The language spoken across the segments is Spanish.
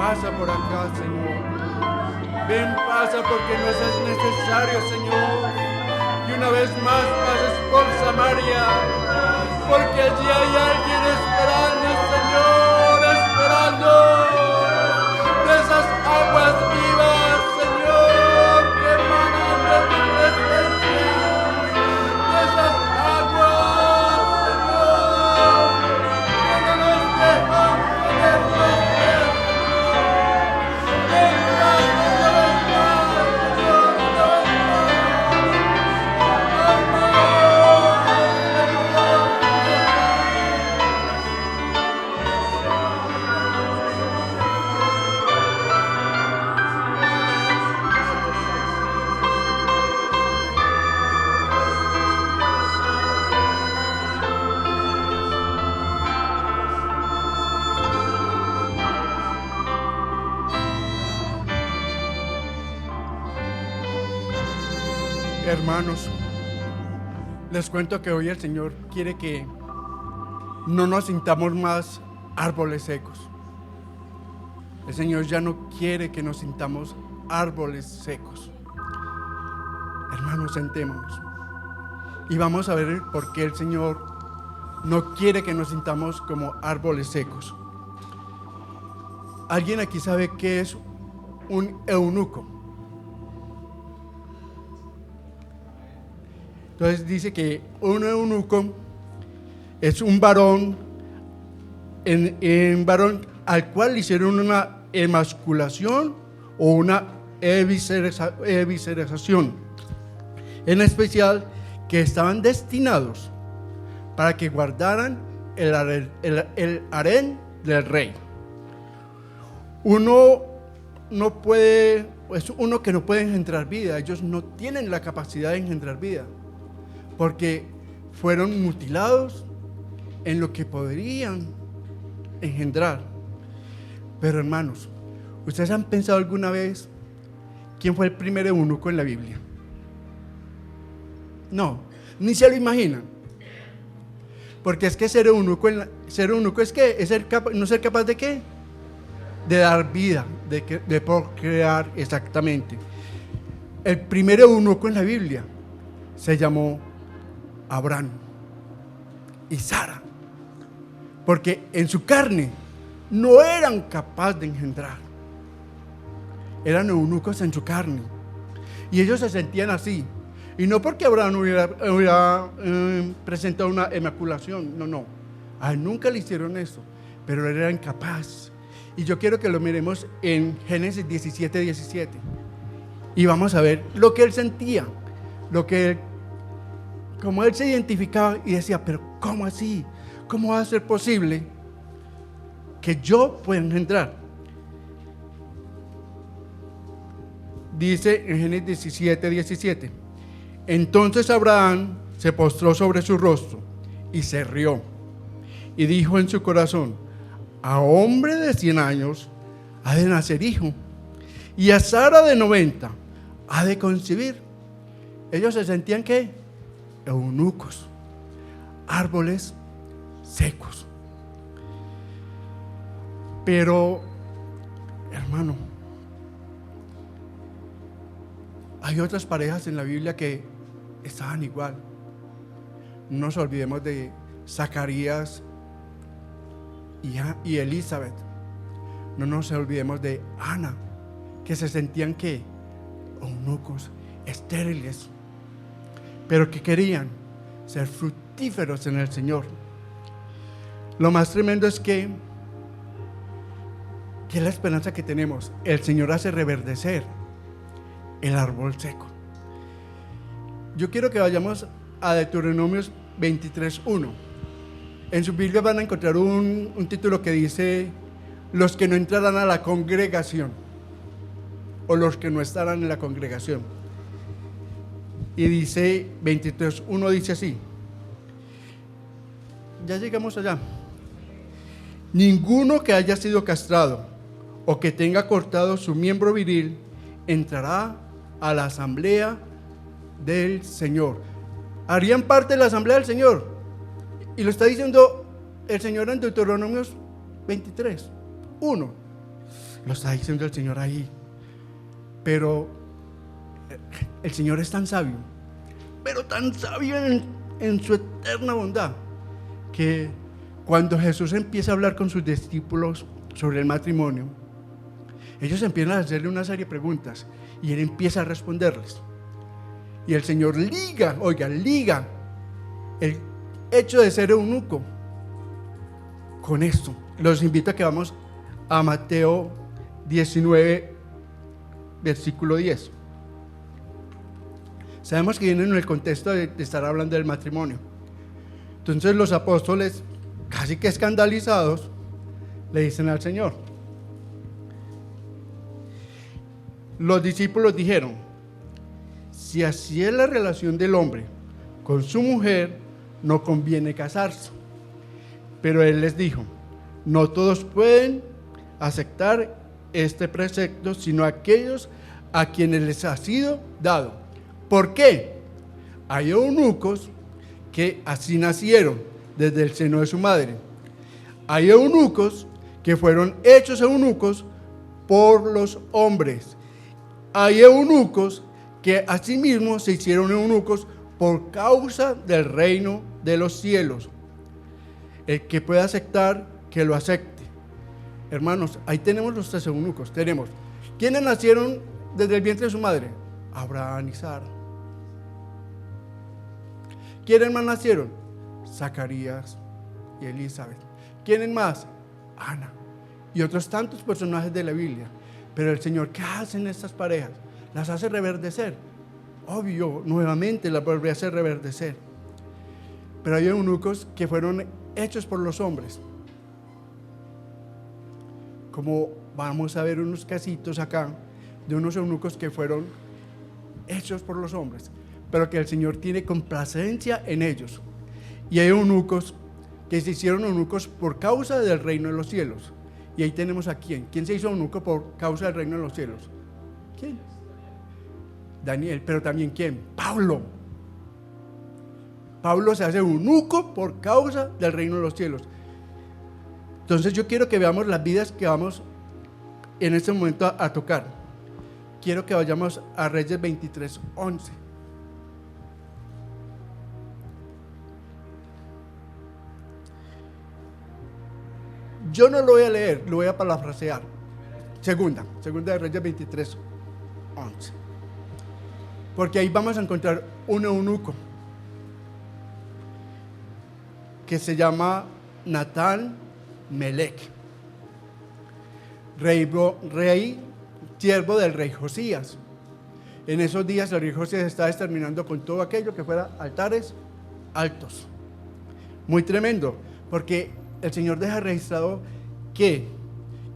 pasa por acá, Señor. Ven, pasa porque nos es necesario, Señor. Y una vez más pases por Samaria, porque allí hay alguien esperando, Señor, esperando de esas aguas vivas, Señor, que emanan de tu presencia, de esas aguas, Señor, que no nos dejan tener los pies. Ven, pasa una vez más, Señor, una vez más. Hermanos, les cuento que hoy el Señor quiere que no nos sintamos más árboles secos. El Señor ya no quiere que nos sintamos árboles secos. Hermanos, sentémonos y vamos a ver por qué el Señor no quiere que nos sintamos como árboles secos. ¿Alguien aquí sabe qué es un eunuco? Entonces dice que un eunuco es un varón, varón al cual le hicieron una emasculación o una evisceración, en especial que estaban destinados para que guardaran el harén del rey. Uno que no puede engendrar vida. Ellos no tienen la capacidad de engendrar vida, porque fueron mutilados en lo que podrían engendrar. Pero hermanos, ¿ustedes han pensado alguna vez quién fue el primer eunuco en la Biblia? No, ni se lo imaginan. Porque es que ser eunuco es que es no ser capaz de ¿qué? De dar vida, de procrear exactamente. El primer eunuco en la Biblia se llamó Abraham y Sara, porque en su carne no eran capaces de engendrar. Eran eunucos en su carne y ellos se sentían así, y no porque Abraham hubiera presentado una emasculación, no, a él nunca le hicieron eso, pero él era incapaz. Y yo quiero que lo miremos en Génesis 17:17 y vamos a ver lo que él sentía, como él se identificaba y decía, pero ¿cómo así? ¿Cómo va a ser posible que yo pueda engendrar? Dice en Génesis 17:17, entonces Abraham se postró sobre su rostro y se rió y dijo en su corazón, a hombre de 100 años ha de nacer hijo, y a Sara de 90 ha de concebir. Ellos se sentían ¿qué? Eunucos, árboles secos. Pero, hermano, hay otras parejas en la Biblia que estaban igual. No nos olvidemos de Zacarías y Elizabeth. No nos olvidemos de Ana, que se sentían ¿qué? Eunucos, estériles, pero que querían ser fructíferos en el Señor. Lo más tremendo es que es la esperanza que tenemos. El Señor hace reverdecer el árbol seco. Yo quiero que vayamos a Deuteronomios 23:1. En su Biblia van a encontrar un título que dice los que no entrarán a la congregación, o los que no estarán en la congregación. Y dice 23:1, dice así. Ya llegamos allá. Ninguno que haya sido castrado o que tenga cortado su miembro viril entrará a la asamblea del Señor. Harían parte de la asamblea del Señor. Y lo está diciendo el Señor en Deuteronomios 23:1. Lo está diciendo el Señor ahí. Pero el Señor es tan sabio, pero tan sabio en su eterna bondad, que cuando Jesús empieza a hablar con sus discípulos sobre el matrimonio, ellos empiezan a hacerle una serie de preguntas y Él empieza a responderles. Y el Señor liga el hecho de ser eunuco con esto. Los invito a que vamos a Mateo 19, versículo 10. Sabemos que viene en el contexto de estar hablando del matrimonio. Entonces los apóstoles, casi que escandalizados, le dicen al Señor. Los discípulos dijeron: si así es la relación del hombre con su mujer, no conviene casarse. Pero Él les dijo: no todos pueden aceptar este precepto, sino aquellos a quienes les ha sido dado. ¿Por qué? Hay eunucos que así nacieron desde el seno de su madre. Hay eunucos que fueron hechos eunucos por los hombres. Hay eunucos que asimismo se hicieron eunucos por causa del reino de los cielos. El que pueda aceptar, que lo acepte. Hermanos, ahí tenemos los tres eunucos. Tenemos, ¿quiénes nacieron desde el vientre de su madre? Abraham y Sara. ¿Quiénes más nacieron? Zacarías y Elizabeth. ¿Quiénes más? Ana y otros tantos personajes de la Biblia. Pero el Señor, ¿qué hacen estas parejas? Las hace reverdecer. Obvio, nuevamente las vuelve a hacer reverdecer. Pero hay eunucos que fueron hechos por los hombres. Como vamos a ver unos casitos acá de unos eunucos que fueron hechos por los hombres, pero que el Señor tiene complacencia en ellos. Y hay eunucos que se hicieron eunucos por causa del reino de los cielos. Y ahí tenemos a quién. ¿Quién se hizo eunuco por causa del reino de los cielos? ¿Quién? Daniel. Pero también ¿quién? Pablo. Pablo se hace eunuco por causa del reino de los cielos. Entonces yo quiero que veamos las vidas que vamos en este momento a tocar. Quiero que vayamos a Reyes 23, 11. Yo no lo voy a leer, lo voy a parafrasear. Segunda de Reyes 23, 11. Porque ahí vamos a encontrar un eunuco que se llama Natán Melech, rey, siervo del rey Josías. En esos días el rey Josías estaba exterminando con todo aquello que fuera altares altos. Muy tremendo, porque el Señor deja registrado que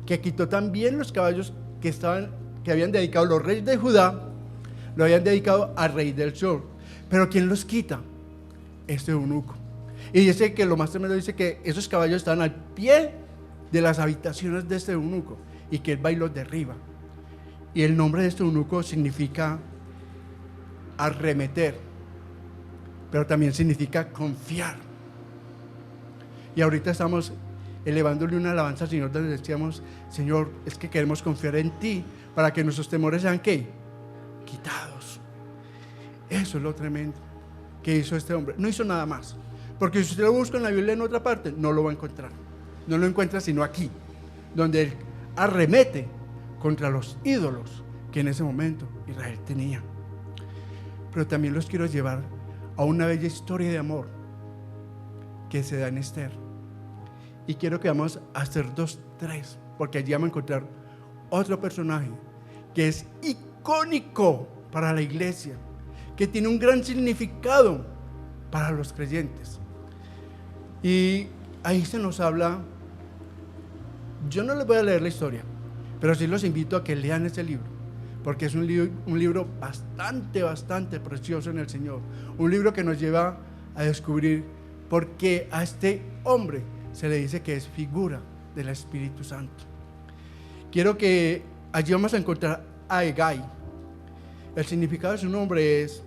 quitó también los caballos que habían dedicado los reyes de Judá, lo habían dedicado al rey del sur. Pero ¿quién los quita? Este eunuco. Y dice que lo más tremendo, dice que esos caballos estaban al pie de las habitaciones de este eunuco y que él va y los derriba. Y el nombre de este eunuco significa arremeter, pero también significa confiar. Y ahorita estamos elevándole una alabanza al Señor, donde decíamos: Señor, es que queremos confiar en ti para que nuestros temores sean ¿qué? Quitados. Eso es lo tremendo que hizo este hombre. No hizo nada más, porque si usted lo busca en la Biblia en otra parte, no lo va a encontrar. No lo encuentra sino aquí, donde él arremete contra los ídolos que en ese momento Israel tenía. Pero también los quiero llevar a una bella historia de amor que se da en Esther. Y quiero que vamos a Esther 2:3, porque allí vamos a encontrar otro personaje que es icónico para la iglesia, que tiene un gran significado para los creyentes. Y ahí se nos habla. Yo no les voy a leer la historia, pero sí los invito a que lean ese libro, porque es un libro bastante precioso en el Señor. Un libro que nos lleva a descubrir por qué a este hombre se le dice que es figura del Espíritu Santo. Quiero que allí vamos a encontrar a Hegai. El significado de su nombre es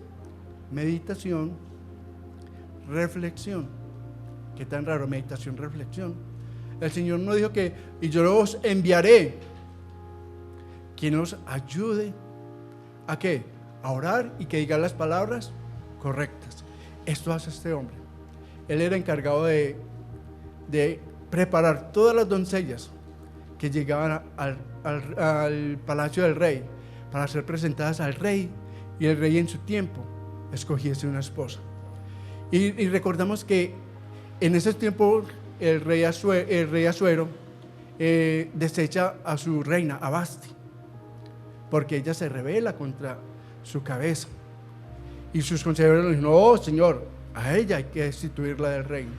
meditación, reflexión. Qué tan raro, meditación, reflexión. El Señor no dijo que, y yo los enviaré quien los ayude ¿a qué? A orar y que diga las palabras correctas. Esto hace este hombre. Él era encargado de preparar todas las doncellas que llegaban al palacio del rey para ser presentadas al rey, y el rey en su tiempo escogiese una esposa. Y recordamos que en ese tiempo el rey Asuero desecha a su reina, a Vasti, porque ella se rebela contra su cabeza. Y sus consejeros le dijeron: no, señor, a ella hay que destituirla del reino.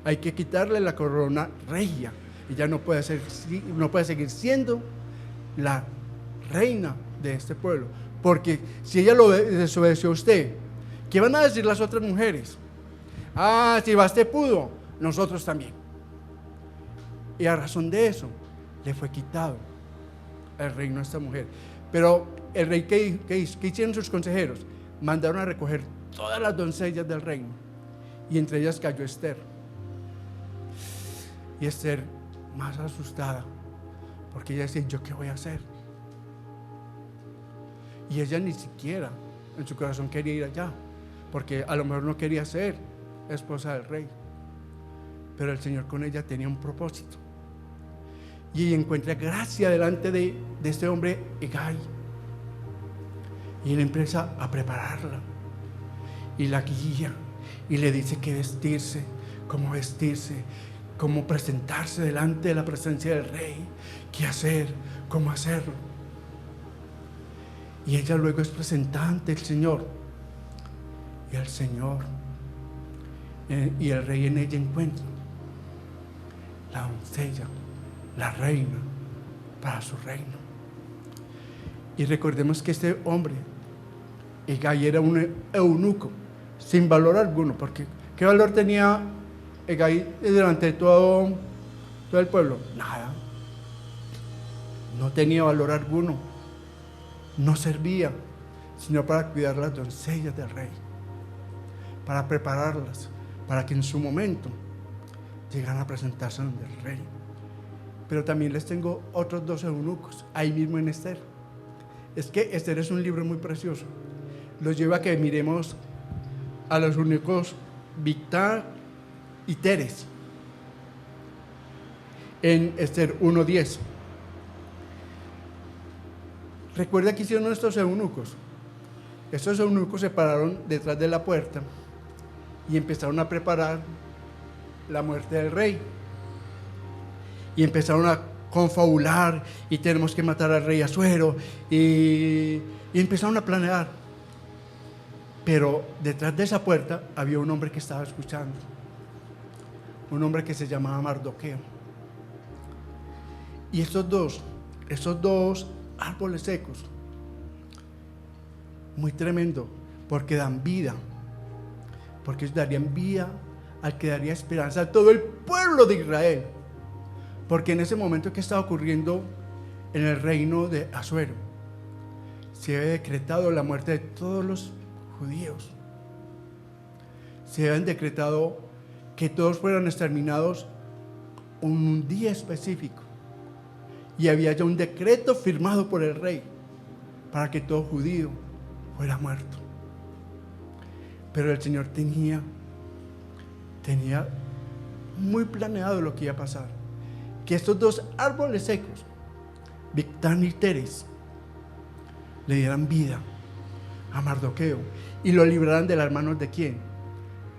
Hay que quitarle la corona regia. Ella no puede seguir siendo la reina de este pueblo. Porque si ella lo desobedeció a usted, ¿qué van a decir las otras mujeres? Ah, si Vasti pudo, nosotros también. Y a razón de eso, le fue quitado el reino a esta mujer. Pero el rey, ¿qué hicieron sus consejeros? Mandaron a recoger todas las doncellas del reino, y entre ellas cayó Esther. Y Esther, más asustada, porque ella decía: ¿yo qué voy a hacer? Y ella ni siquiera en su corazón quería ir allá, porque a lo mejor no quería ser esposa del rey. Pero el Señor con ella tenía un propósito, y ella encuentra gracia delante de este hombre Hegai, y él empieza a prepararla y la guía, y le dice qué vestirse, cómo presentarse delante de la presencia del rey, qué hacer, cómo hacerlo. Y ella luego es presentada ante el Señor, y el Señor y el rey en ella encuentra la doncella, la reina para su reino. Y recordemos que este hombre, Hegai, era un eunuco sin valor alguno, porque ¿qué valor tenía Hegai delante de todo el pueblo? Nada. No tenía valor alguno. No servía sino para cuidar las doncellas del rey, para prepararlas, para que en su momento llegaran a presentarse ante el rey. Pero también les tengo otros 2 eunucos ahí mismo en Esther. Es que Esther es un libro muy precioso. Los lleva a que miremos a los eunucos Bigtán y Teres en Esther 1:10. Recuerda que hicieron estos eunucos. Estos eunucos se pararon detrás de la puerta y empezaron a preparar la muerte del rey. Y empezaron a confabular, y tenemos que matar al rey Asuero, y empezaron a planear. Pero detrás de esa puerta había un hombre que estaba escuchando, un hombre que se llamaba Mardoqueo. Y esos dos árboles secos, muy tremendo, porque dan vida, porque ellos darían vida al que daría esperanza a todo el pueblo de Israel. Porque en ese momento que estaba ocurriendo en el reino de Asuero, se había decretado la muerte de todos los judíos. Se habían decretado que todos fueran exterminados en un día específico, y había ya un decreto firmado por el rey para que todo judío fuera muerto. Pero el Señor tenía muy planeado lo que iba a pasar, que estos 2 árboles secos, Bigtán y Teres, le dieran vida a Mardoqueo y lo libraran de las manos de ¿quién?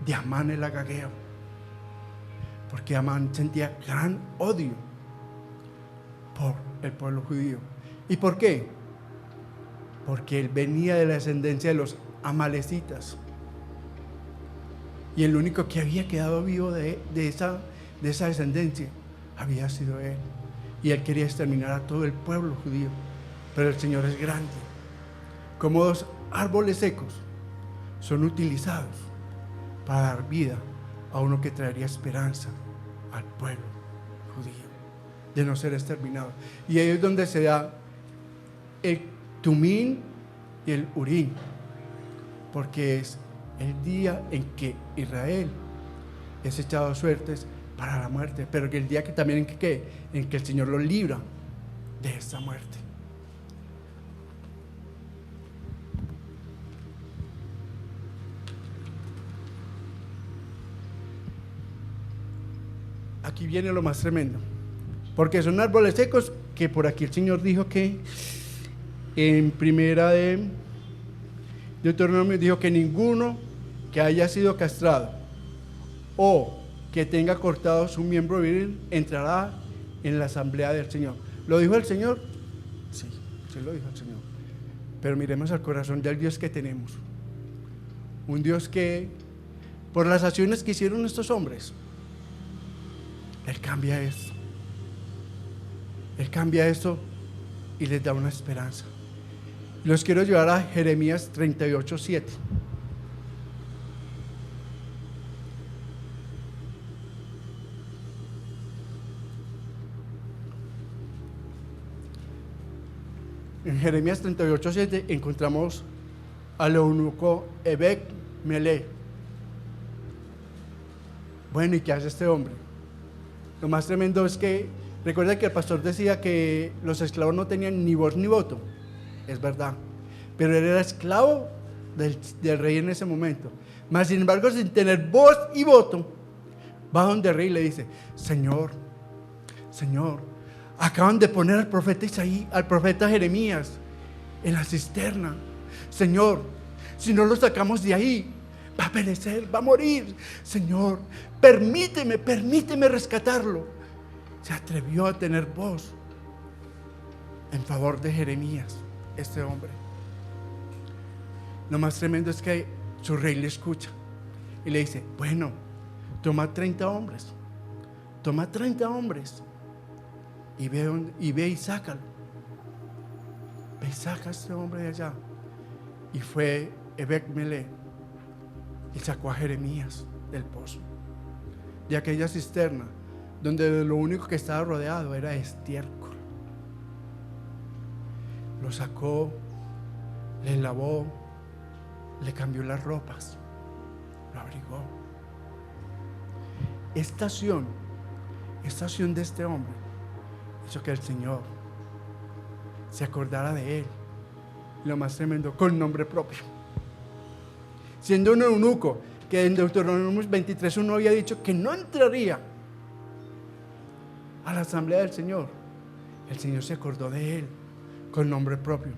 De Amán el agageo. Porque Amán sentía gran odio por el pueblo judío. ¿Y por qué? Porque él venía de la descendencia de los amalecitas, y el único que había quedado vivo de esa descendencia había sido él, y él quería exterminar a todo el pueblo judío. Pero el Señor es grande. Como 2 árboles secos son utilizados para dar vida a uno que traería esperanza al pueblo judío de no ser exterminado. Y ahí es donde se da el Tumín y el Urín, porque es el día en que Israel es echado a suertes para la muerte, pero que el día que también en que el Señor lo libra de esta muerte. aquí viene lo más tremendo. Porque son árboles secos que por aquí el Señor dijo que en primera de Deuteronomio dijo que ninguno que haya sido castrado o que tenga cortado su miembro viril entrará en la asamblea del Señor. ¿Lo dijo el Señor? Sí, sí lo dijo el Señor. Pero miremos al corazón del Dios que tenemos. Un Dios que, por las acciones que hicieron estos hombres, Él cambia esto. Él cambia esto y les da una esperanza. Los quiero llevar a Jeremías 38:7. En Jeremías 38:7 encontramos al eunuco Ebed Melech. Bueno, ¿y qué hace este hombre? Lo más tremendo es que, recuerda que el pastor decía que los esclavos no tenían ni voz ni voto. Es verdad, pero él era esclavo del rey en ese momento. Mas sin embargo, sin tener voz y voto, va donde el rey y le dice: Señor, acaban de poner al profeta Isaías, al profeta Jeremías en la cisterna. Señor, si no lo sacamos de ahí, va a perecer, va a morir. Señor, permíteme rescatarlo. Se atrevió a tener voz en favor de Jeremías, este hombre. Lo más tremendo es que su rey le escucha y le dice: bueno, toma 30 hombres y ve y sácalo. Ve y saca a este hombre de allá. Y fue Ebed Melech y sacó a Jeremías del pozo, de aquella cisterna donde lo único que estaba rodeado era estiércol. Lo sacó, le lavó, le cambió las ropas, lo abrigó. Esta acción de este hombre hizo que el Señor se acordara de él, y lo más tremendo, con nombre propio. Siendo un eunuco que en Deuteronomio 23:1 había dicho que no entraría a la asamblea del Señor, el Señor se acordó de él con nombre propio.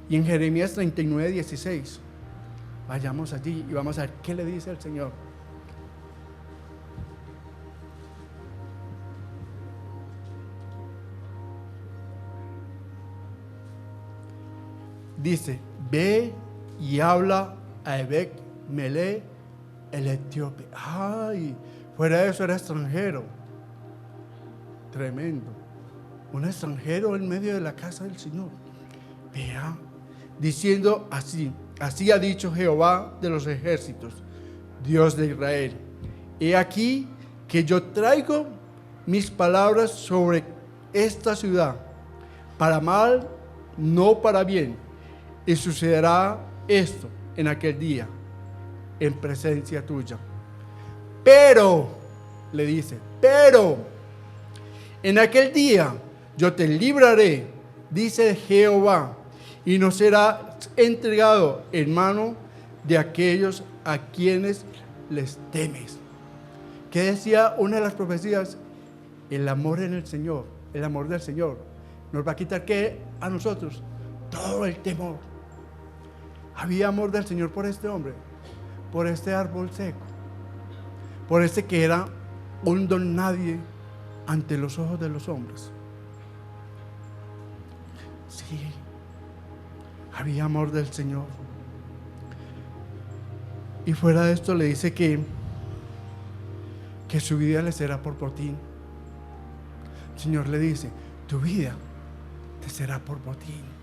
Y en Jeremías 39:16, vayamos allí y vamos a ver qué le dice el Señor. Dice: ve y habla a Ebed Melech el etíope. Ay, fuera de eso era extranjero. Tremendo. Un extranjero en medio de la casa del Señor. Vea, diciendo así ha dicho Jehová de los ejércitos, Dios de Israel: he aquí que yo traigo mis palabras sobre esta ciudad, para mal, no para bien. Y sucederá esto en aquel día, en presencia tuya. Pero, le dice, pero en aquel día yo te libraré, dice Jehová, y no será entregado en mano de aquellos a quienes les temes. ¿Qué decía una de las profecías? El amor en el Señor, el amor del Señor nos va a quitar, ¿qué? A nosotros todo el temor. Había amor del Señor por este hombre, por este árbol seco, por este que era un don nadie ante los ojos de los hombres. Sí, había amor del Señor. Y fuera de esto le dice que su vida le será por botín. El Señor le dice: tu vida te será por botín.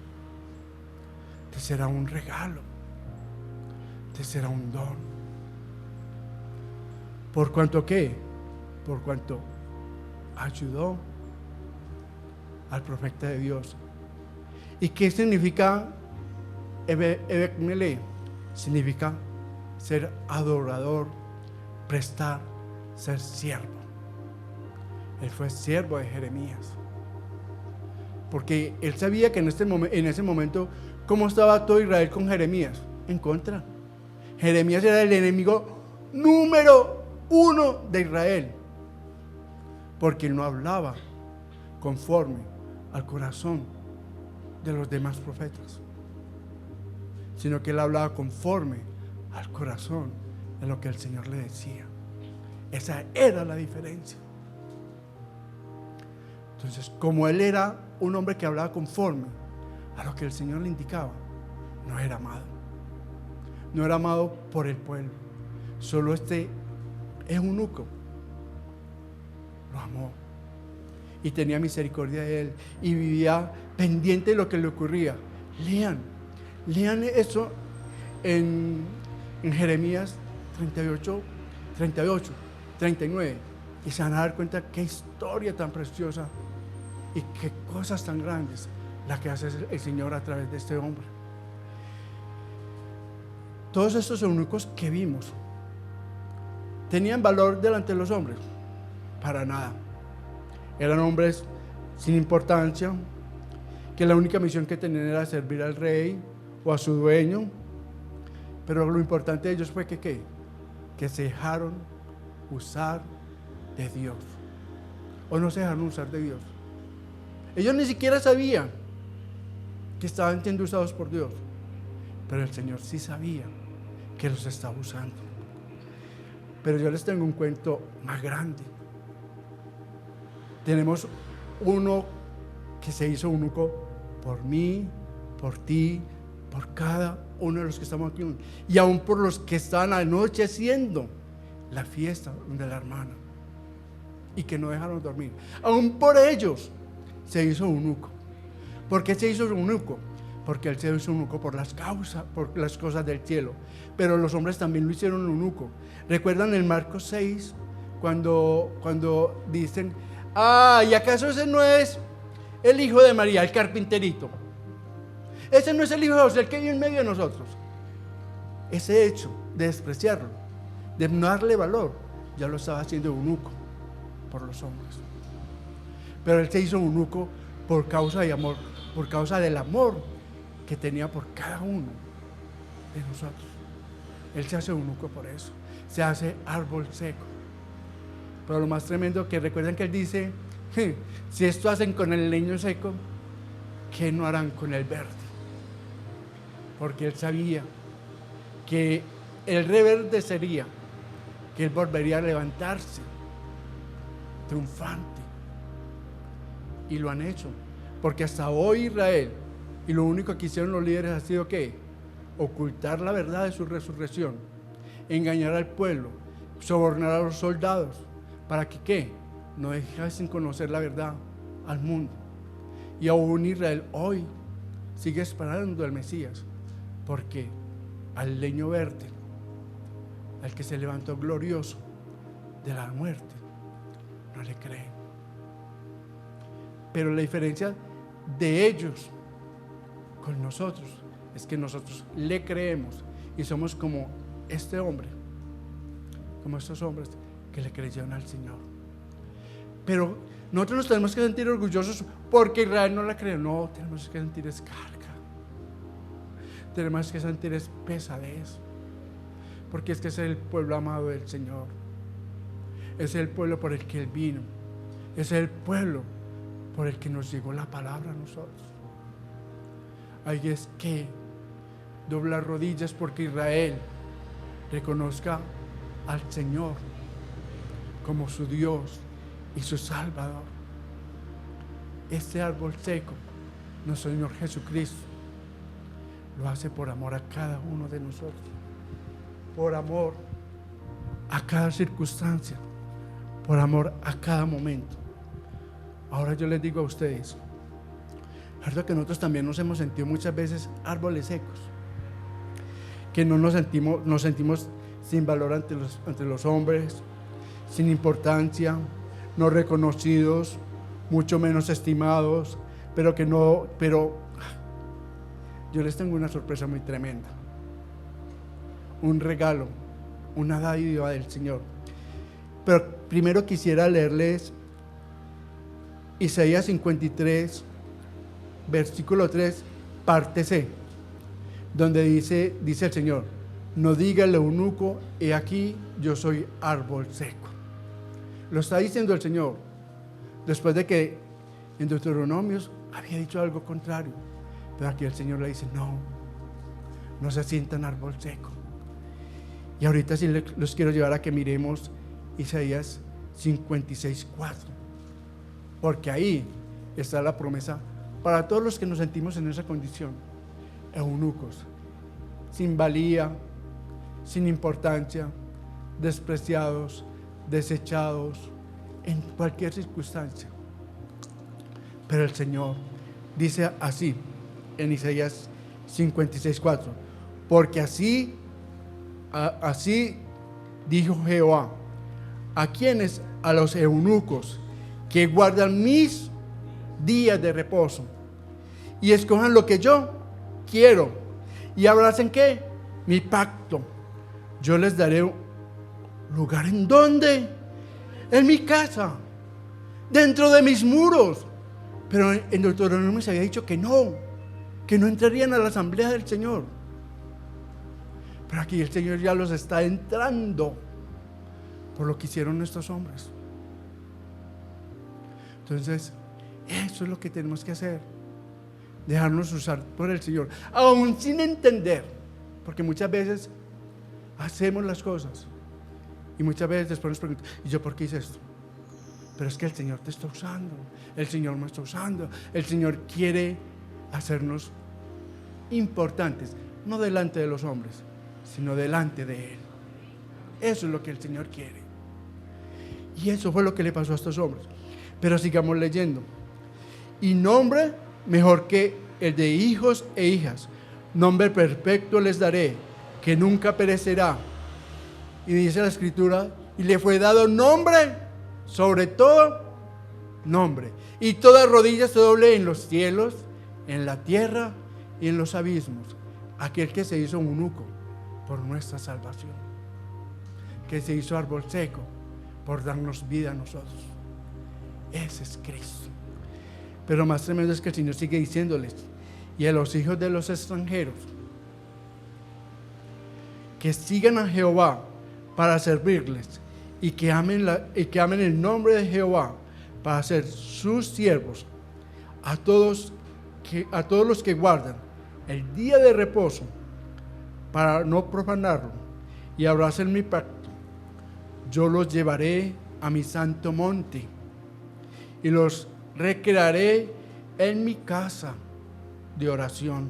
Te será un regalo, te será un don. ¿Por cuanto qué? Por cuanto ayudó al profeta de Dios. ¿Y qué significa Ebed Melech? Significa ser adorador, prestar, ser siervo. Él fue siervo de Jeremías, porque él sabía que en ese momento, ¿cómo estaba todo Israel con Jeremías? En contra. Jeremías era el enemigo número 1 de Israel. porque él no hablaba conforme al corazón de los demás profetas, sino que él hablaba conforme al corazón de lo que el Señor le decía. Esa era la diferencia. Entonces, como él era un hombre que hablaba conforme a lo que el Señor le indicaba, no era amado. No era amado por el pueblo. Solo este eunuco lo amó y tenía misericordia de él y vivía pendiente de lo que le ocurría. Lean eso en Jeremías 38, 39 y se van a dar cuenta qué historia tan preciosa y qué cosas tan grandes la que hace el Señor a través de este hombre. Todos estos eunucos que vimos, ¿tenían valor delante de los hombres? Para nada. Eran hombres sin importancia, que la única misión que tenían era servir al rey o a su dueño. Pero lo importante de ellos fue que se dejaron usar de Dios. O no se dejaron usar de Dios. Ellos ni siquiera sabían que estaban siendo usados por Dios, pero el Señor sí sabía que los estaba usando. Pero yo les tengo un cuento más grande. Tenemos uno que se hizo eunuco por mí, por ti, por cada uno de los que estamos aquí, y aún por los que estaban anoche haciendo la fiesta de la hermana y que no dejaron dormir. Aún por ellos se hizo eunuco. ¿Por qué se hizo eunuco? Porque él se hizo eunuco por las cosas del cielo. Pero los hombres también lo hicieron eunuco. ¿Recuerdan en Marcos 6 cuando dicen: ¿y acaso ese no es el hijo de María, el carpinterito? Ese no es el hijo de José, el que vive en medio de nosotros. Ese hecho de despreciarlo, de no darle valor, ya lo estaba haciendo eunuco por los hombres. Pero él se hizo eunuco por causa de amor, por causa del amor que tenía por cada uno de nosotros. Él se hace eunuco por eso, se hace árbol seco. Pero lo más tremendo, que recuerdan que él dice: si esto hacen con el leño seco, ¿qué no harán con el verde? Porque él sabía que el reverdecería, que él volvería a levantarse triunfante. Y lo han hecho, porque hasta hoy Israel, y lo único que hicieron los líderes ha sido ¿qué? Ocultar la verdad de su resurrección, engañar al pueblo, sobornar a los soldados, para que ¿qué? No dejasen conocer la verdad al mundo. Y aún Israel hoy sigue esperando al Mesías, porque al leño verde, al que se levantó glorioso de la muerte, no le creen. Pero la diferencia de ellos con nosotros es que nosotros le creemos y somos como este hombre, como estos hombres que le creyeron al Señor. Pero nosotros nos tenemos que sentir orgullosos porque Israel no la creyó. No, tenemos que sentir carga, tenemos que sentir pesadez, porque es que es el pueblo amado del Señor, es el pueblo por el que Él vino, es el pueblo por el que nos llegó la palabra a nosotros. Ahí es que doblar rodillas porque Israel reconozca al Señor como su Dios y su Salvador. Este árbol seco, nuestro Señor Jesucristo, lo hace por amor a cada uno de nosotros, por amor a cada circunstancia, por amor a cada momento. Ahora yo les digo a ustedes, la verdad que nosotros también nos hemos sentido muchas veces árboles secos, que no nos sentimos sin valor ante los hombres, sin importancia, no reconocidos, mucho menos estimados, pero yo les tengo una sorpresa muy tremenda, un regalo, una dádiva del Señor. Pero primero quisiera leerles Isaías 53, versículo 3, parte C, donde dice el Señor: no diga el eunuco, he aquí yo soy árbol seco. Lo está diciendo el Señor Después de que en Deuteronomios había dicho algo contrario. Pero aquí el Señor le dice, no se sientan árbol seco. Y ahorita sí los quiero llevar a que miremos Isaías 56:4. Porque ahí está la promesa para todos los que nos sentimos en esa condición. Eunucos, sin valía, sin importancia, despreciados, desechados, en cualquier circunstancia. Pero el Señor dice así en Isaías 56:4, porque así dijo Jehová, ¿a quiénes? A los eunucos que guardan mis días de reposo y escojan lo que yo quiero y abracen ¿qué? Mi pacto. Yo les daré lugar en ¿dónde? En mi casa, dentro de mis muros. Pero en Deuteronomio se había dicho que no entrarían a la asamblea del Señor. Pero aquí el Señor ya los está entrando por lo que hicieron estos hombres. Entonces, eso es lo que tenemos que hacer. Dejarnos usar por el Señor, aún sin entender, porque muchas veces hacemos las cosas y muchas veces después nos preguntan, ¿y yo por qué hice esto? Pero es que el Señor te está usando, el Señor me está usando, el Señor quiere hacernos importantes, no delante de los hombres, sino delante de Él. Eso es lo que el Señor quiere. Y eso fue lo que le pasó a estos hombres. Pero sigamos leyendo. Y nombre mejor que el de hijos e hijas, nombre perfecto les daré, que nunca perecerá. Y dice la Escritura, y le fue dado nombre, sobre todo nombre, y toda rodilla se doble en los cielos, en la tierra y en los abismos. Aquel que se hizo eunuco por nuestra salvación, que se hizo árbol seco por darnos vida a nosotros. Ese es Cristo. Pero más tremendo es que el Señor sigue diciéndoles, y a los hijos de los extranjeros, que sigan a Jehová para servirles, y que amen el nombre de Jehová para ser sus siervos, a todos los que guardan el día de reposo para no profanarlo y abracen mi pacto. Yo los llevaré a mi santo monte y los recrearé en mi casa de oración.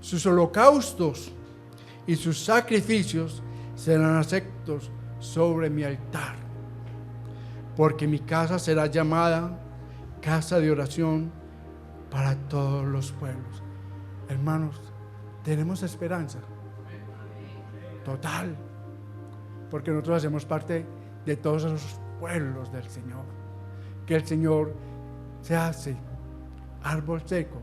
Sus holocaustos y sus sacrificios serán aceptos sobre mi altar, porque mi casa será llamada casa de oración para todos los pueblos. Hermanos, tenemos esperanza total, porque nosotros hacemos parte de todos esos pueblos del Señor, que el Señor se hace árbol seco,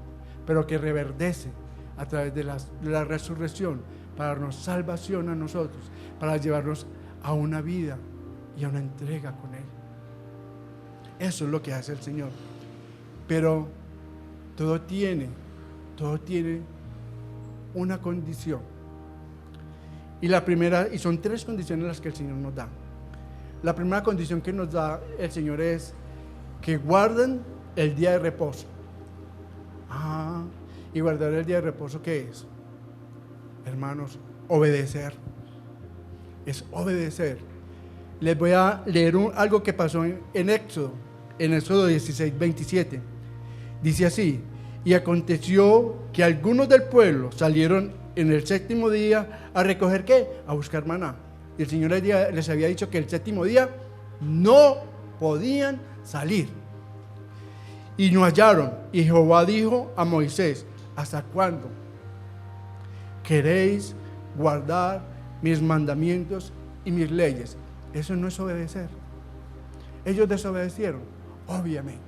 pero que reverdece a través de la resurrección para darnos salvación a nosotros, para llevarnos a una vida y a una entrega con Él. Eso es lo que hace el Señor. Pero todo tiene una condición. Y la primera, y son 3 condiciones las que el Señor nos da. La primera condición que nos da el Señor es que guarden el día de reposo. Y guardar el día de reposo, ¿qué es? Hermanos, obedecer. Es obedecer. Les voy a leer algo que pasó en Éxodo 16:27. Dice así: y aconteció que algunos del pueblo salieron en el 7º día a recoger ¿qué? A buscar maná. Y el Señor les había dicho que el 7º día no podían salir. Y no hallaron. Y Jehová dijo a Moisés: ¿hasta cuándo queréis guardar mis mandamientos y mis leyes? Eso no es obedecer. Ellos desobedecieron, obviamente.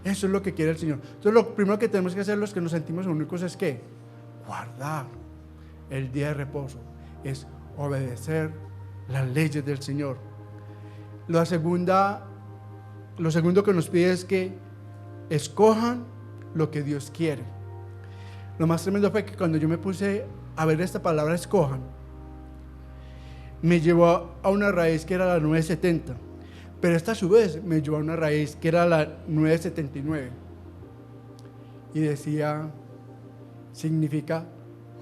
Eso es lo que quiere el Señor. Entonces lo primero que tenemos que hacer los que nos sentimos únicos es ¿qué? Guardar el día de reposo. Es obedecer las leyes del Señor. Lo segundo que nos pide es que escojan lo que Dios quiere. Lo más tremendo fue que cuando yo me puse a ver esta palabra escojan, me llevó a una raíz que era la 970. Pero esta a su vez me llevó a una raíz que era la 979. Y decía, significa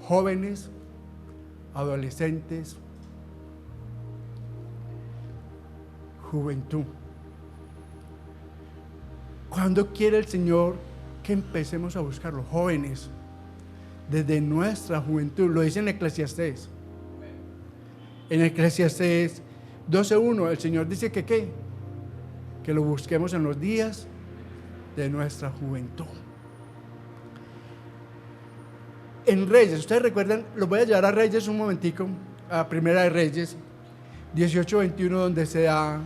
jóvenes, adolescentes, juventud. ¿Cuándo quiere el Señor que empecemos a buscar los jóvenes? Desde nuestra juventud, lo dice en Eclesiastés. En Eclesiastés 12:1, el Señor dice que ¿qué? Que lo busquemos en los días de nuestra juventud. En Reyes, ustedes recuerdan, los voy a llevar a Reyes un momentico, a Primera de Reyes 18:21, donde se da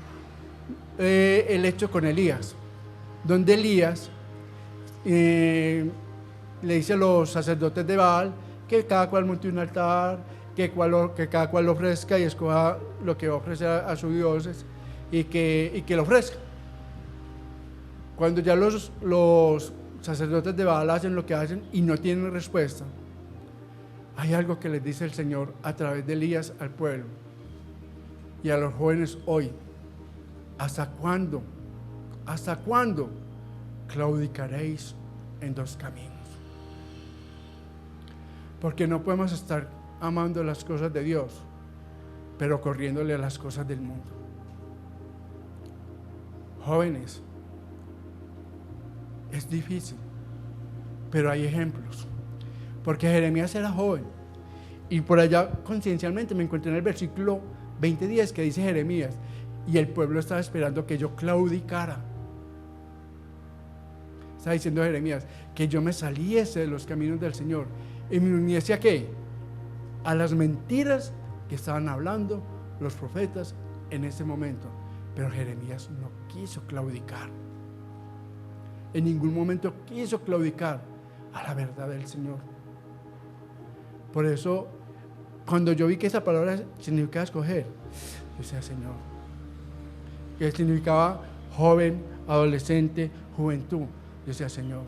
el hecho con Elías, donde Elías le dice a los sacerdotes de Baal que cada cual monte un altar, que cada cual lo ofrezca y escoja lo que va a ofrecer a sus dioses y que lo ofrezca. Cuando ya los sacerdotes de Baal hacen lo que hacen y no tienen respuesta, hay algo que les dice el Señor a través de Elías al pueblo y a los jóvenes hoy. ¿Hasta cuándo? ¿Hasta cuándo claudicaréis en dos caminos? Porque no podemos estar amando las cosas de Dios, pero corriéndole a las cosas del mundo. Jóvenes, es difícil, pero hay ejemplos. Porque Jeremías era joven y por allá conciencialmente me encontré en el versículo 20:10 que dice Jeremías, y el pueblo estaba esperando que yo claudicara. Está diciendo Jeremías que yo me saliese de los caminos del Señor y me uniese a ¿qué? A las mentiras que estaban hablando los profetas en ese momento. Pero Jeremías no quiso claudicar. En ningún momento quiso claudicar a la verdad del Señor. Por eso, cuando yo vi que esa palabra significaba escoger, yo decía, Señor, que significaba joven, adolescente, juventud. Yo decía, Señor,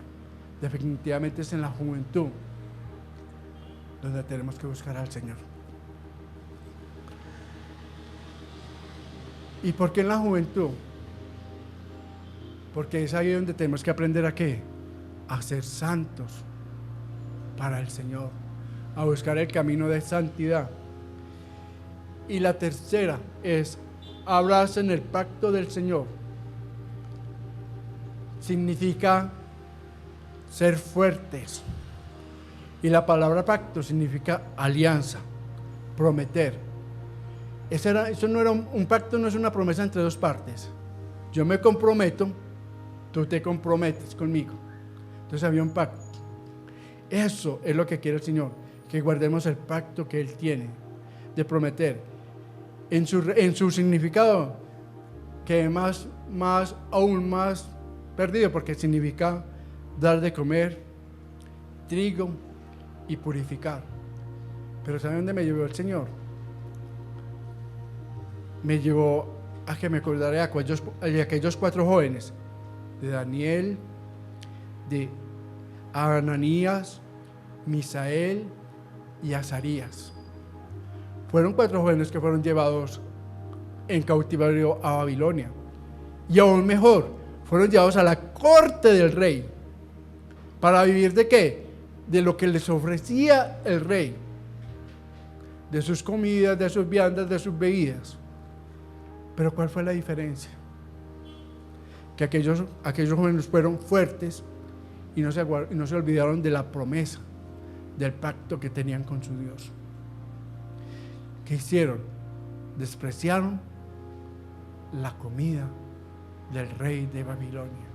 definitivamente es en la juventud donde tenemos que buscar al Señor. ¿Y por qué en la juventud? Porque es ahí donde tenemos que aprender a ¿qué? A ser santos para el Señor, a buscar el camino de santidad. Y la tercera es abracen el pacto del Señor. Significa ser fuertes. Y la palabra pacto significa alianza, prometer. Eso no era un pacto, no es una promesa entre dos partes. Yo me comprometo, tú te comprometes conmigo. Entonces había un pacto. Eso es lo que quiere el Señor, que guardemos el pacto que Él tiene de prometer. En su significado, que aún más perdido, porque significa dar de comer, trigo y purificar. Pero ¿saben dónde me llevó el Señor? Me llevó a que me acordara de aquellos 4 jóvenes, de Daniel, de Ananías, Misael y Azarías. Fueron 4 jóvenes que fueron llevados en cautiverio a Babilonia. Y aún mejor, fueron llevados a la corte del rey. ¿Para vivir de qué? De lo que les ofrecía el rey. De sus comidas, de sus viandas, de sus bebidas. Pero ¿cuál fue la diferencia? Que aquellos jóvenes fueron fuertes y no se olvidaron de la promesa, del pacto que tenían con su Dios. ¿Qué hicieron? Despreciaron la comida del rey de Babilonia.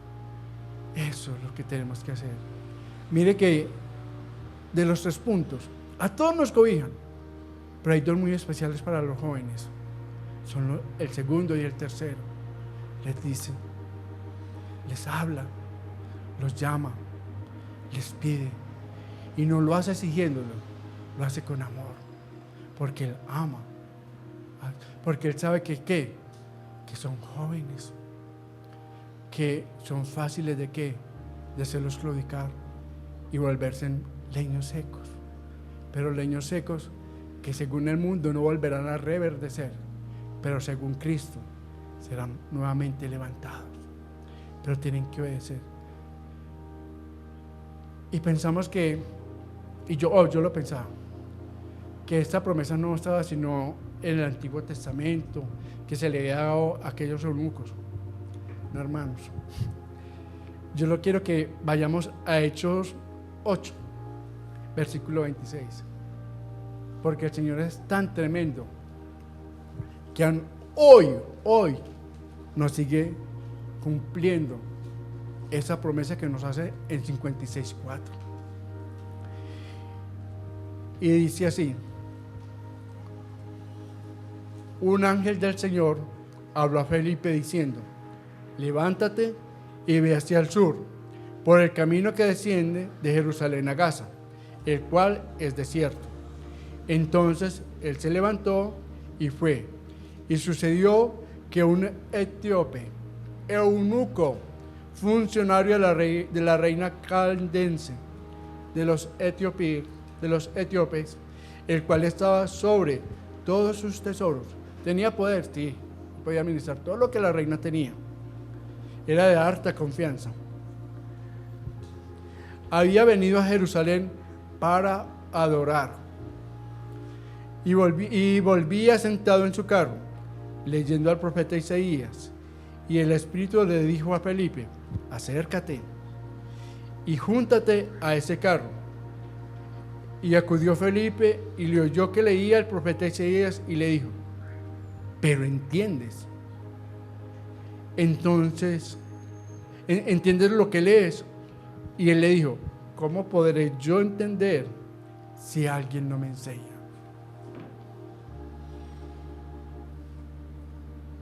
Eso es lo que tenemos que hacer. Mire que de los 3 puntos, a todos nos cobijan, pero hay 2 muy especiales para los jóvenes. Son el segundo y el tercero. Les dice, les habla, los llama, les pide, y no lo hace exigiéndolo, lo hace con amor, porque Él ama, porque Él sabe que son jóvenes, que son fáciles de hacerlos claudicar y volverse en leños secos, pero leños secos que según el mundo no volverán a reverdecer, pero según Cristo serán nuevamente levantados, pero tienen que obedecer. Y pensamos que, y yo lo pensaba, que esta promesa no estaba sino en el Antiguo Testamento, que se le había dado a aquellos eunucos. No, hermanos, yo lo quiero que vayamos a Hechos 8, versículo 26, porque el Señor es tan tremendo que hoy nos sigue cumpliendo esa promesa que nos hace en 56:4. Y dice así: un ángel del Señor habló a Felipe diciendo: levántate y ve hacia el sur, por el camino que desciende de Jerusalén a Gaza, el cual es desierto. Entonces él se levantó y fue. Y sucedió que un etíope, eunuco, funcionario de la reina caldense, de los etíopes, el cual estaba sobre todos sus tesoros, tenía poder, sí, podía administrar todo lo que la reina tenía, era de harta confianza. Había venido a Jerusalén para adorar y volvía sentado en su carro, leyendo al profeta Isaías. Y el Espíritu le dijo a Felipe: acércate y júntate a ese carro. Y acudió Felipe y le oyó que leía el profeta Isaías y le dijo: pero ¿entiendes? Entonces, ¿entiendes lo que lees? Y él le dijo: ¿cómo podré yo entender si alguien no me enseña?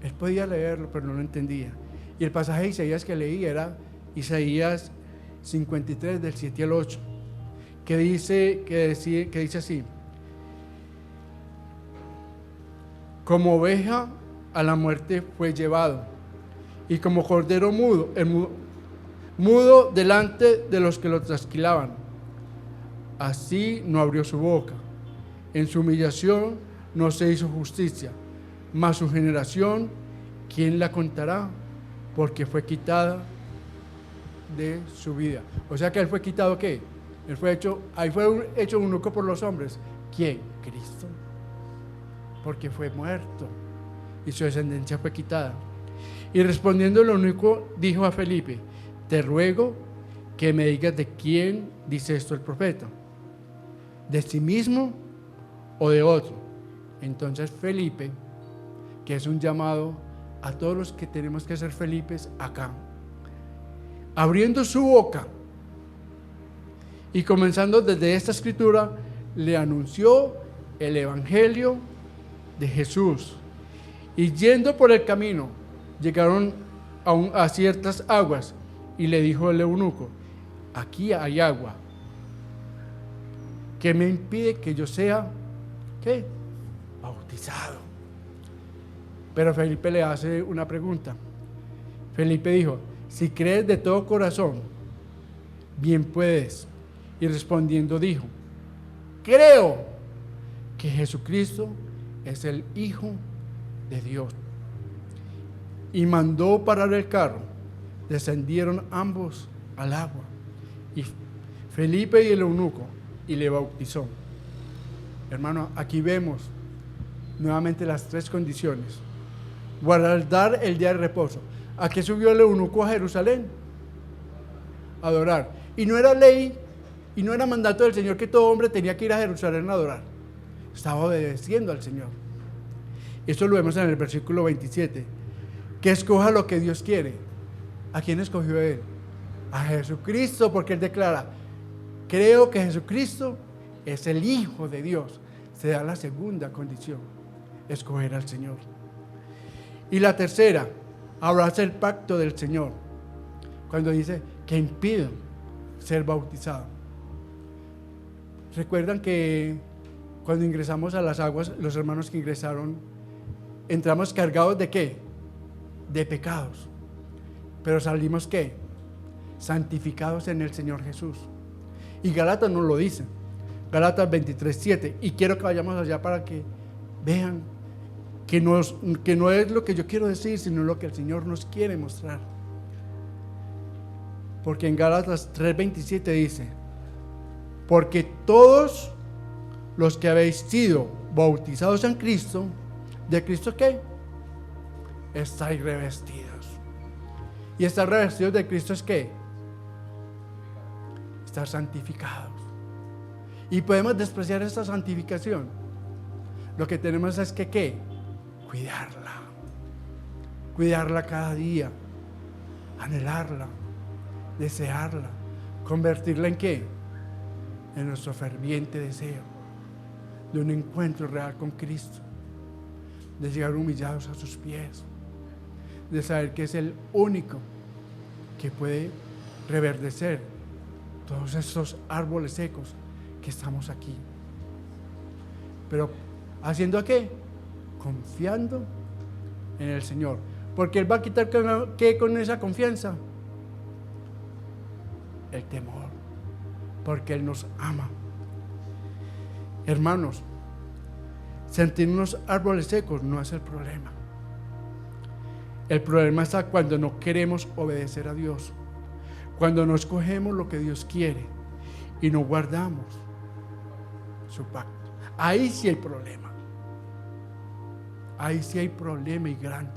Él podía leerlo, pero no lo entendía. Y el pasaje de Isaías que leí era Isaías 53, del 7 al 8, que dice así: como oveja a la muerte fue llevado, y como cordero mudo delante de los que lo trasquilaban, así no abrió su boca. En su humillación no se hizo justicia, mas su generación, ¿quién la contará? Porque fue quitada de su vida. O sea que él fue quitado, ¿qué? Él fue hecho eunuco por los hombres. ¿Quién? Cristo. Porque fue muerto y su descendencia fue quitada. Y respondiendo el eunuco dijo a Felipe: te ruego que me digas de quién dice esto el profeta, de sí mismo o de otro. Entonces Felipe, que es un llamado a todos los que tenemos que ser Felipes acá, abriendo su boca y comenzando desde esta escritura, le anunció el evangelio de Jesús. Y yendo por el camino, llegaron a ciertas aguas, y le dijo el eunuco: aquí hay agua, ¿qué me impide que yo sea, qué? Bautizado? Pero Felipe le hace una pregunta. Felipe dijo: si crees de todo corazón, bien puedes. Y respondiendo dijo: creo que Jesucristo es el Hijo de Dios. Y mandó parar el carro. Descendieron ambos al agua, y Felipe y el eunuco, y le bautizó. Hermano, aquí vemos nuevamente las tres condiciones. Guardar el día de reposo. ¿A qué subió el eunuco a Jerusalén? A adorar. Y no era ley, y no era mandato del Señor que todo hombre tenía que ir a Jerusalén a adorar. Estaba obedeciendo al Señor. Eso lo vemos en el versículo 27. Que escoja lo que Dios quiere. ¿A quién escogió él? A Jesucristo, porque él declara: creo que Jesucristo es el Hijo de Dios. Se da la segunda condición: escoger al Señor. Y la tercera, abrazar el pacto del Señor, cuando dice que impide ser bautizado. ¿Recuerdan que cuando ingresamos a las aguas, los hermanos que ingresaron, entramos cargados de qué? De pecados. Pero salimos ¿qué? Santificados en el Señor Jesús. Y Gálatas nos lo dice. Gálatas 23:7. Y quiero que vayamos allá para que vean que no es lo que yo quiero decir, sino lo que el Señor nos quiere mostrar. Porque en Gálatas 3:27 dice: porque todos los que habéis sido bautizados en Cristo, ¿de Cristo qué? Estáis revestidos. ¿Y estar revestidos de Cristo es qué? Estar santificados. Y podemos despreciar esta santificación. Lo que tenemos es que ¿qué? Cuidarla cada día, anhelarla, desearla, convertirla en ¿qué? En nuestro ferviente deseo de un encuentro real con Cristo, de llegar humillados a sus pies, de saber que es el único que puede reverdecer todos estos árboles secos que estamos aquí. Pero ¿haciendo qué? Confiando en el Señor. Porque Él va a quitar ¿qué con esa confianza? El temor. Porque Él nos ama. Hermanos, sentirnos árboles secos no es el problema. El problema está cuando no queremos obedecer a Dios, cuando no escogemos lo que Dios quiere y no guardamos su pacto. Ahí sí hay problema. Ahí sí hay problema y grande.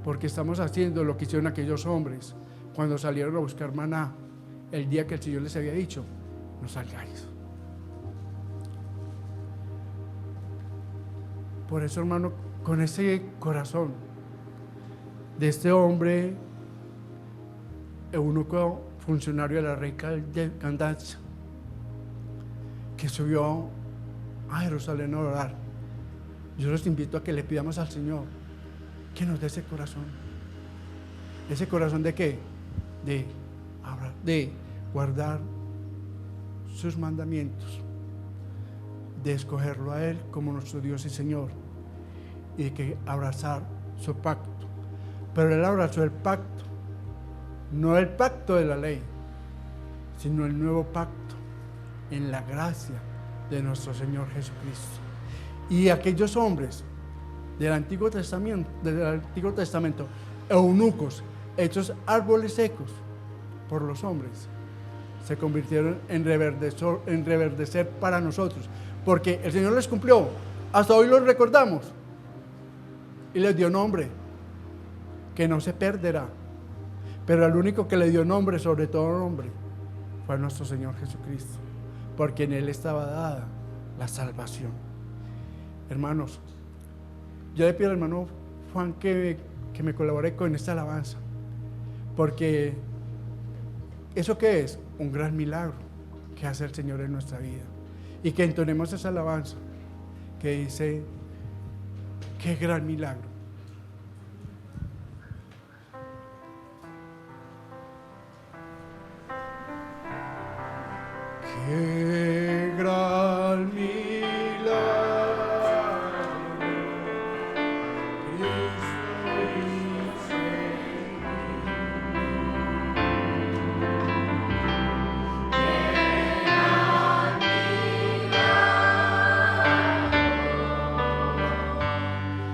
Porque estamos haciendo lo que hicieron aquellos hombres cuando salieron a buscar maná el día que el Señor les había dicho: no salgáis. Por eso, hermano, con ese corazón de este hombre eunuco, funcionario de la reina de Candace, que subió a Jerusalén a orar, yo los invito a que le pidamos al Señor que nos dé ese corazón. ¿Ese corazón de qué? De guardar sus mandamientos, de escogerlo a Él como nuestro Dios y Señor, y de que abrazar su pacto. Pero Él abrazó el pacto, no el pacto de la ley, sino el nuevo pacto en la gracia de nuestro Señor Jesucristo. Y aquellos hombres del Antiguo Testamento, eunucos, hechos árboles secos por los hombres, se convirtieron en reverdecer para nosotros, porque el Señor les cumplió. Hasta hoy los recordamos y les dio nombre que no se perderá, pero el único que le dio nombre sobre todo nombre fue nuestro Señor Jesucristo, porque en Él estaba dada la salvación. Hermanos, yo le pido al hermano Juan que me colabore con esta alabanza, porque ¿eso qué es? Un gran milagro que hace el Señor en nuestra vida. Y que entonemos esa alabanza que dice: qué gran milagro. Qué gran milagro,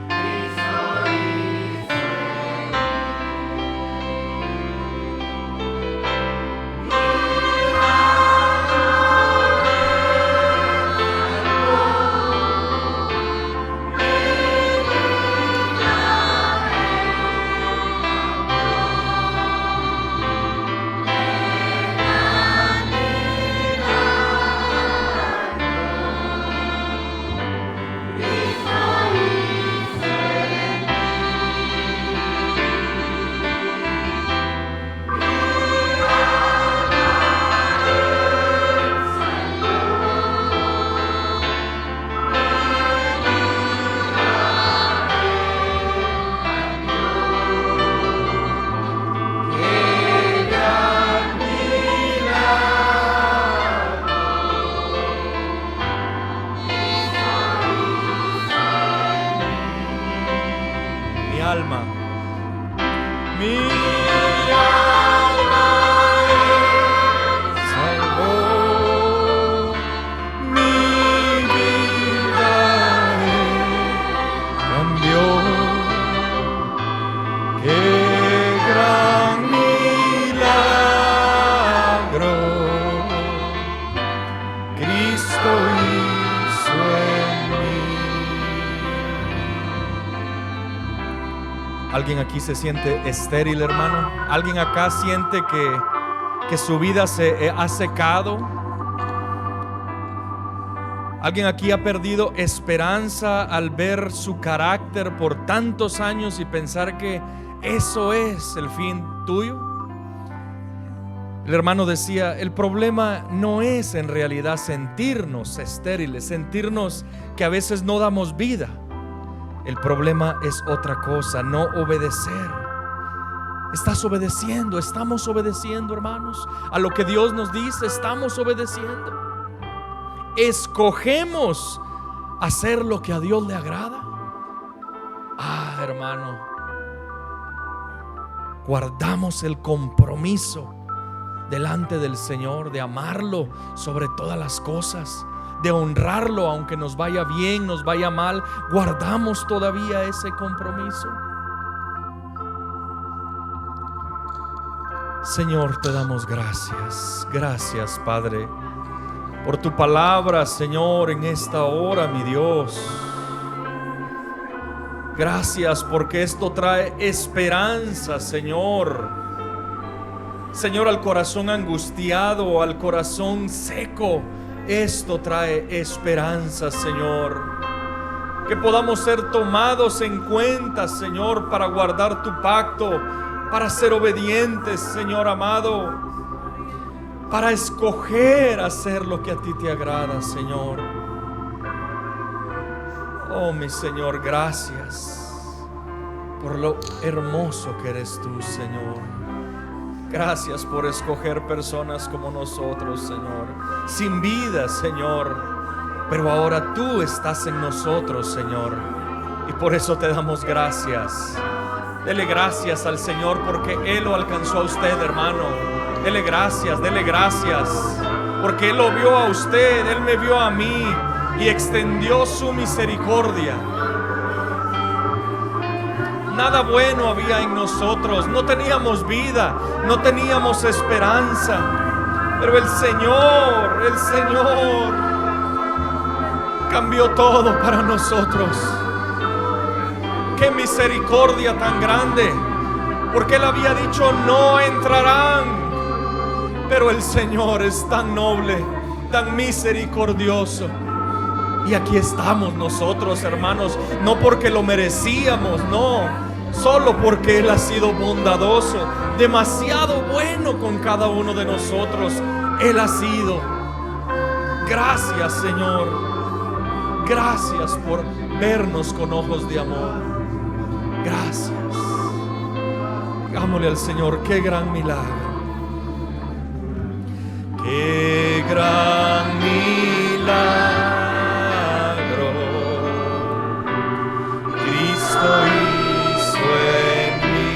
Cristo hizo en mí. ¿Alguien aquí se siente estéril, hermano? ¿Alguien acá siente que su vida se ha secado? ¿Alguien aquí ha perdido esperanza al ver su carácter por tantos años y pensar que eso es el fin tuyo? El hermano decía, el problema no es en realidad sentirnos estériles, sentirnos que a veces no damos vida. El problema es otra cosa, no obedecer. ¿Estás obedeciendo? ¿Estamos obedeciendo, hermanos? A lo que Dios nos dice, ¿estamos obedeciendo? ¿Escogemos hacer lo que a Dios le agrada? Hermano, guardamos el compromiso delante del Señor de amarlo sobre todas las cosas, de honrarlo aunque nos vaya bien, nos vaya mal. Guardamos todavía ese compromiso. Señor, te damos gracias. Gracias, Padre, por tu palabra, Señor, en esta hora, mi Dios. Gracias porque esto trae esperanza, Señor. Señor, al corazón angustiado, al corazón seco, esto trae esperanza, Señor. Que podamos ser tomados en cuenta, Señor, para guardar tu pacto, para ser obedientes, Señor amado, para escoger hacer lo que a ti te agrada, Señor. Oh, mi Señor, gracias por lo hermoso que eres tú, Señor. Gracias por escoger personas como nosotros, Señor, sin vida, Señor, pero ahora tú estás en nosotros, Señor, y por eso te damos gracias. Dele gracias al Señor porque Él lo alcanzó a usted, hermano. Dele gracias, porque Él lo vio a usted, Él me vio a mí y extendió su misericordia. Nada bueno había en nosotros, no teníamos vida, no teníamos esperanza, pero el Señor cambió todo para nosotros. Qué misericordia tan grande, porque Él había dicho no entrarán, pero el Señor es tan noble, tan misericordioso. Y aquí estamos nosotros, hermanos, no porque lo merecíamos, no, solo porque Él ha sido bondadoso, demasiado bueno con cada uno de nosotros. Él ha sido. Gracias, Señor. Gracias por vernos con ojos de amor. Gracias. Digámosle al Señor, qué gran milagro. Qué gran milagro. Hizo en mí.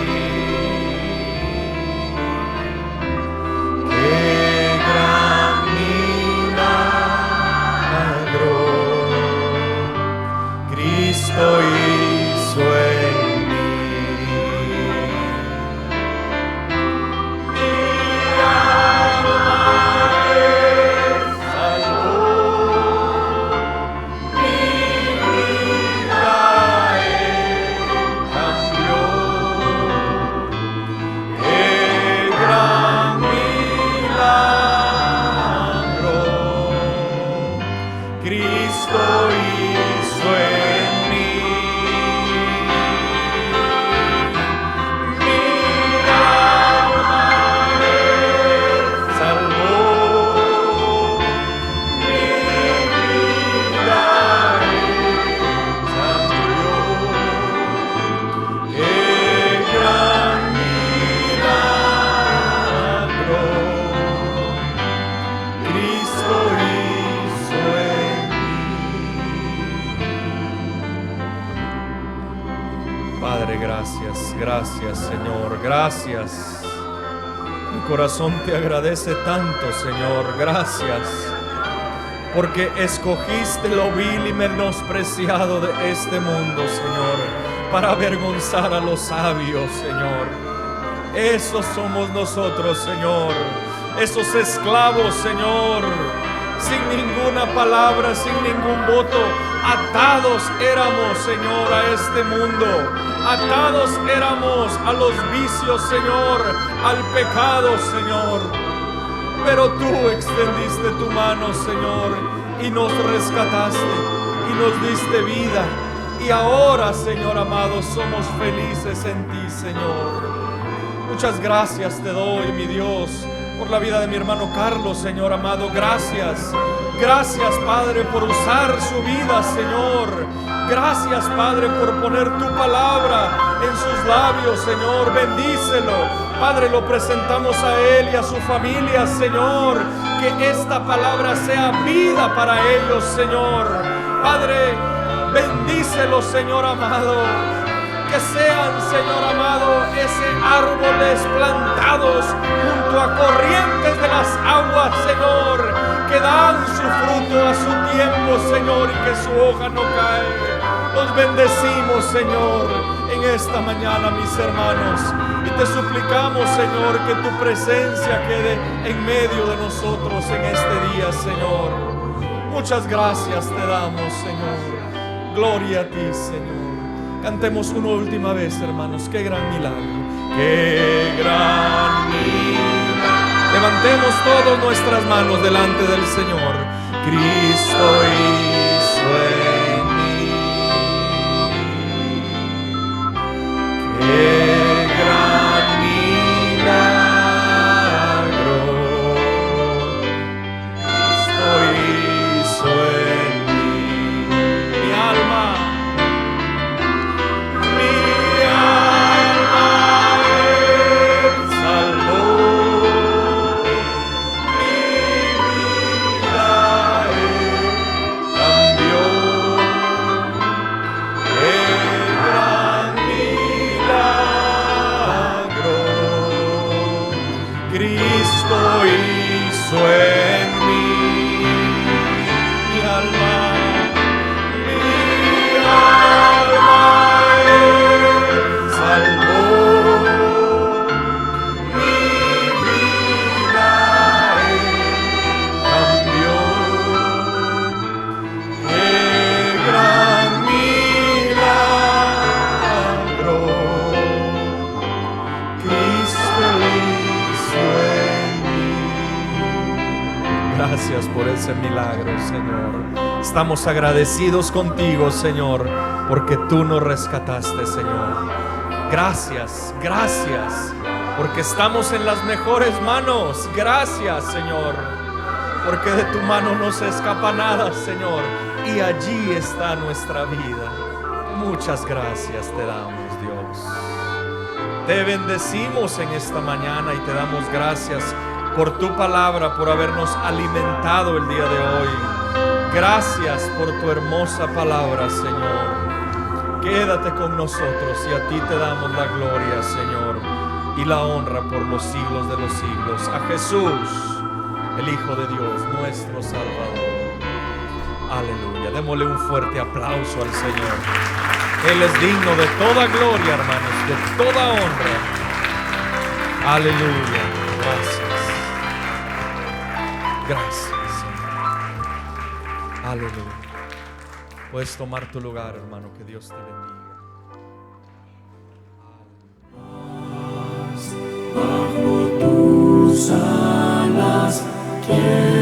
Qué gran milagro Cristo hizo en mí. Mi alma Él salvó, mi vida Él cambió. Qué gran milagro Cristo hizo en mí. Mi alma Él salvó, mi vida Él cambió. Qué gran milagro Cristo hizo en mí. Padre, gracias, Señor, gracias. Mi corazón te agradece tanto, Señor, gracias, porque escogiste lo vil y menospreciado de este mundo, Señor, para avergonzar a los sabios, Señor. Esos somos nosotros, Señor, esos esclavos, Señor, sin ninguna palabra, sin ningún voto. Atados éramos, Señor, a este mundo. Atados éramos a los vicios, Señor, al pecado, Señor. Pero tú extendiste tu mano, Señor, y nos rescataste y nos diste vida. Y ahora, Señor amado, somos felices en ti, Señor. Muchas gracias te doy, mi Dios, por la vida de mi hermano Carlos, Señor amado. Gracias. Gracias, Padre, por usar su vida, Señor. Gracias, Padre, por poner tu palabra en sus labios, Señor. Bendícelo. Padre, lo presentamos a él y a su familia, Señor. Que esta palabra sea vida para ellos, Señor. Padre, bendícelo, Señor amado. Que sean, Señor amado, ese árboles plantados junto a corrientes de las aguas, Señor, que dan su fruto a su tiempo, Señor, y que su hoja no cae. Los bendecimos, Señor, en esta mañana, mis hermanos, y te suplicamos, Señor, que tu presencia quede en medio de nosotros en este día, Señor. Muchas gracias te damos, Señor. Gloria a ti, Señor. Cantemos una última vez, hermanos. Qué gran milagro. Qué gran milagro. Levantemos todas nuestras manos delante del Señor. Cristo hizo en mí. Qué gran milagro. Cristo hizo en mí. Mi alma. Gracias por ese milagro, Señor. Estamos agradecidos contigo, Señor, porque tú nos rescataste, Señor. Gracias, gracias, porque estamos en las mejores manos. Gracias, Señor, porque de tu mano no se escapa nada, Señor, y allí está nuestra vida. Muchas gracias te damos, Dios. Te bendecimos en esta mañana y te damos gracias por tu palabra, por habernos alimentado el día de hoy. Gracias por tu hermosa palabra, Señor. Quédate con nosotros y a ti te damos la gloria, Señor, y la honra por los siglos de los siglos. A Jesús, el Hijo de Dios, nuestro Salvador. Aleluya. Démosle un fuerte aplauso al Señor. Él es digno de toda gloria, hermanos, de toda honra. Aleluya. Gracias. Gracias, Señor. Aleluya. Puedes tomar tu lugar, hermano. Que Dios te bendiga. Bajo tus alas quiero